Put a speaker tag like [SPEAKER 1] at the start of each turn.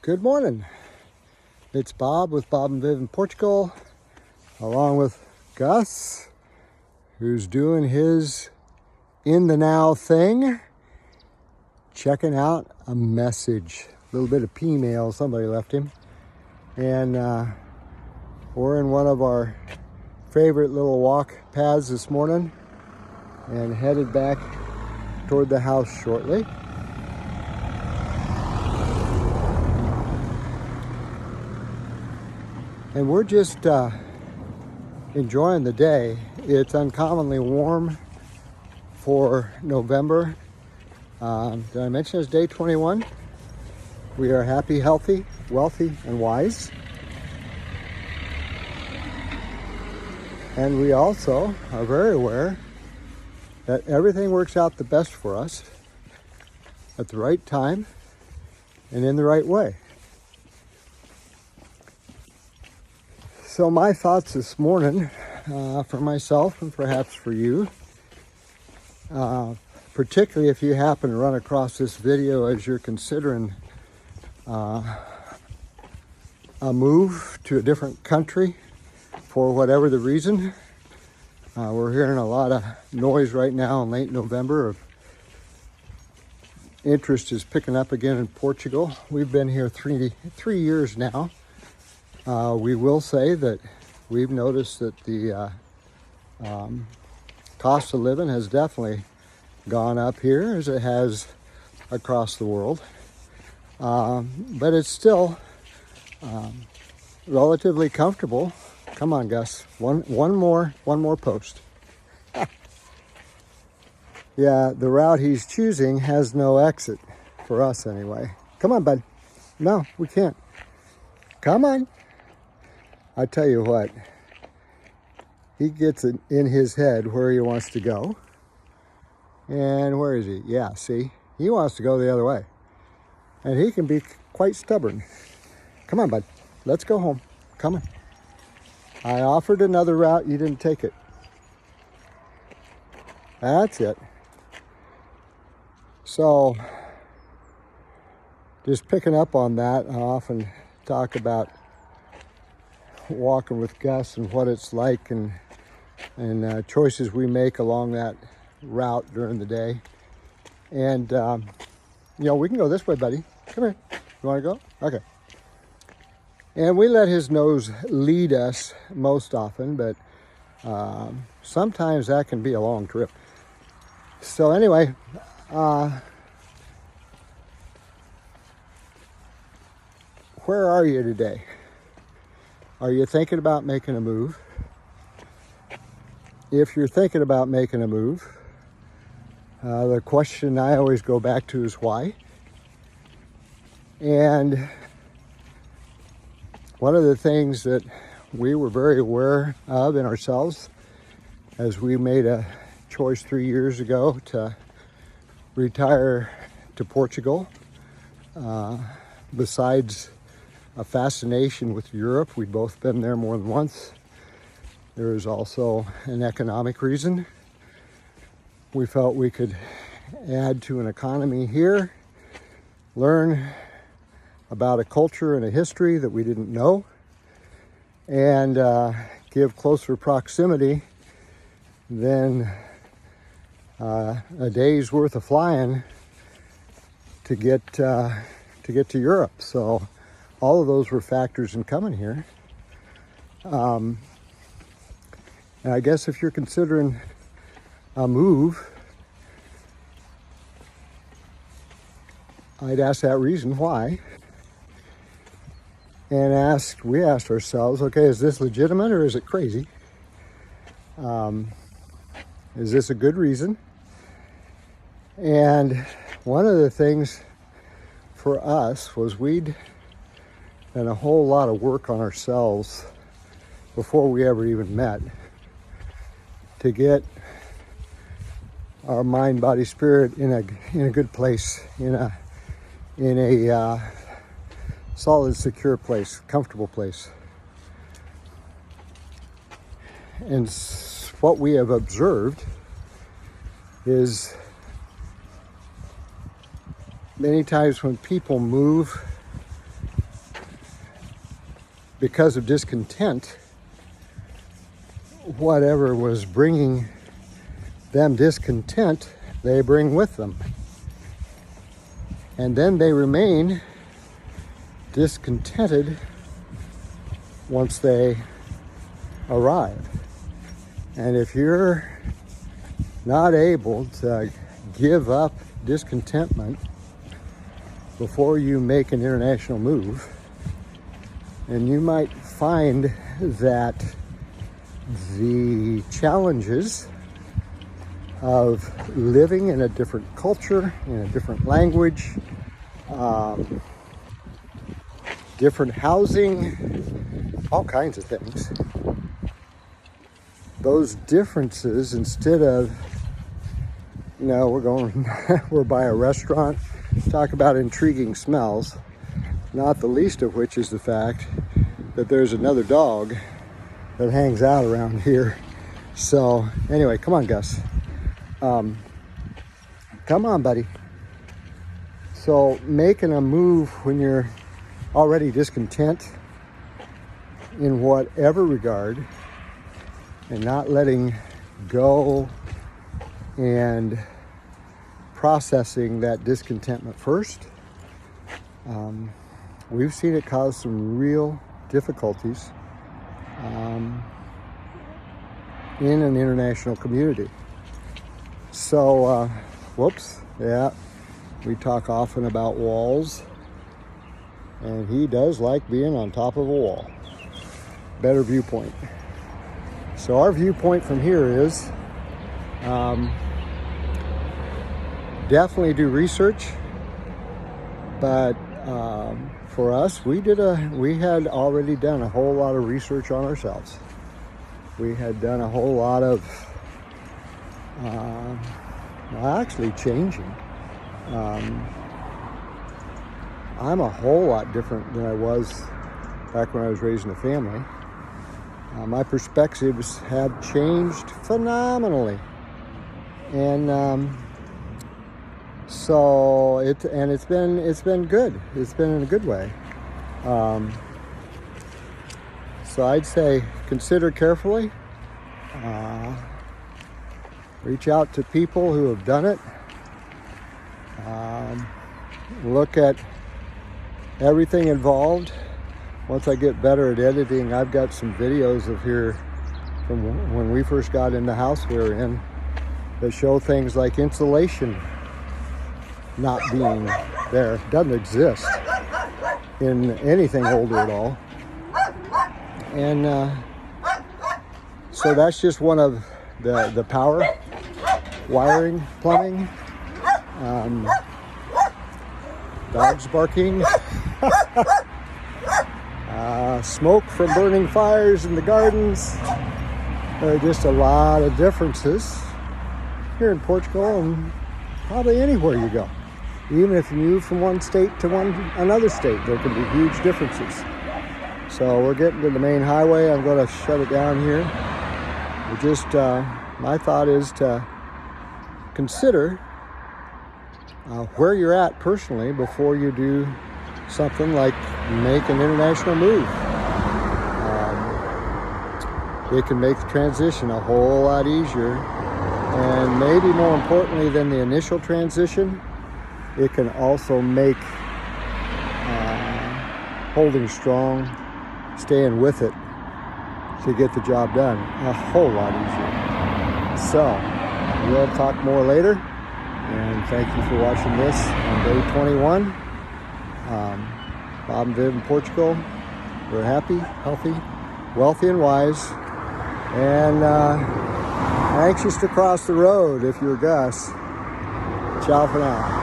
[SPEAKER 1] Good morning. It's Bob with Bob and Viv in Portugal, along with Gus, who's doing his in the now thing, checking out a message, a little bit of P-mail somebody left him. And we're in one of our favorite little walk paths this morning and headed back toward the house shortly. And we're just enjoying the day. It's uncommonly warm for November. Did I mention it's day 21? We are happy, healthy, wealthy, and wise. And we also are very aware that everything works out the best for us at the right time and in the right way. So my thoughts this morning, for myself and perhaps for you, particularly if you happen to run across this video as you're considering a move to a different country for whatever the reason. We're hearing a lot of noise right now in late November of interest is picking up again in Portugal. We've been here three years now. We will say that we've noticed that the cost of living has definitely gone up here as it has across the world. But it's still relatively comfortable. Come on, Gus. One more post. Yeah, the route he's choosing has no exit for us anyway. Come on, bud. No, we can't. Come on. I tell you what, he gets it in his head where he wants to go. And where is he? Yeah, see? He wants to go the other way. And he can be quite stubborn. Come on, bud. Let's go home. Come on. I offered another route. You didn't take it. That's it. So, just picking up on that, I often talk about walking with Gus and what it's like and choices we make along that route during the day. And, we can go this way, buddy. Come here. You want to go? Okay. And we let his nose lead us most often, but sometimes that can be a long trip. So anyway, where are you today? Are you thinking about making a move? If you're thinking about making a move, the question I always go back to is why? And one of the things that we were very aware of in ourselves as we made a choice 3 years ago to retire to Portugal, besides a fascination with Europe. We'd both been there more than once. There was also an economic reason. We felt we could add to an economy here, learn about a culture and a history that we didn't know, and give closer proximity than a day's worth of flying to get to Europe. So all of those were factors in coming here. And I guess if you're considering a move, I'd ask that reason why. And we asked ourselves, okay, is this legitimate or is it crazy? Is this a good reason? And one of the things for us was we'd done a whole lot of work on ourselves before we ever even met to get our mind, body, spirit in a good place, in a solid, secure place, comfortable place. And what we have observed is many times when people move because of discontent, whatever was bringing them discontent, they bring with them. And then they remain discontented once they arrive. And if you're not able to give up discontentment before you make an international move, and you might find that the challenges of living in a different culture, in a different language, different housing, all kinds of things, those differences, instead of, we're by a restaurant, talk about intriguing smells, not the least of which is the fact that there's another dog that hangs out around here. So anyway, come on, Gus. Come on, buddy. So making a move when you're already discontent in whatever regard, and not letting go and processing that discontentment first, we've seen it cause some real difficulties in an international community. So, we talk often about walls, and he does like being on top of a wall. Better viewpoint. So our viewpoint from here is definitely do research, but for us, we had already done a whole lot of research on ourselves. We had done a whole lot of actually changing. I'm a whole lot different than I was back when I was raising a family. My perspectives have changed phenomenally, and so it's been good. It's been in a good way. So I'd say consider carefully. Reach out to people who have done it. Look at everything involved. Once I get better at editing, I've got some videos of here from when we first got in the house we were in that show things like insulation not being there. It doesn't exist in anything older at all. And so that's just one of the power, wiring, plumbing, dogs barking, smoke from burning fires in the gardens. There are just a lot of differences here in Portugal, and probably anywhere you go. Even if you move from one state to another state, there can be huge differences. So we're getting to the main highway. I'm going to shut it down here. My thought is to consider where you're at personally before you do something like make an international move. It can make the transition a whole lot easier, and maybe more importantly than the initial transition, it can also make holding strong, staying with it to get the job done a whole lot easier. So we'll talk more later, and thank you for watching this on day 21. Bob and Viv in Portugal. We're happy, healthy, wealthy, and wise, and anxious to cross the road if you're Gus. Ciao for now.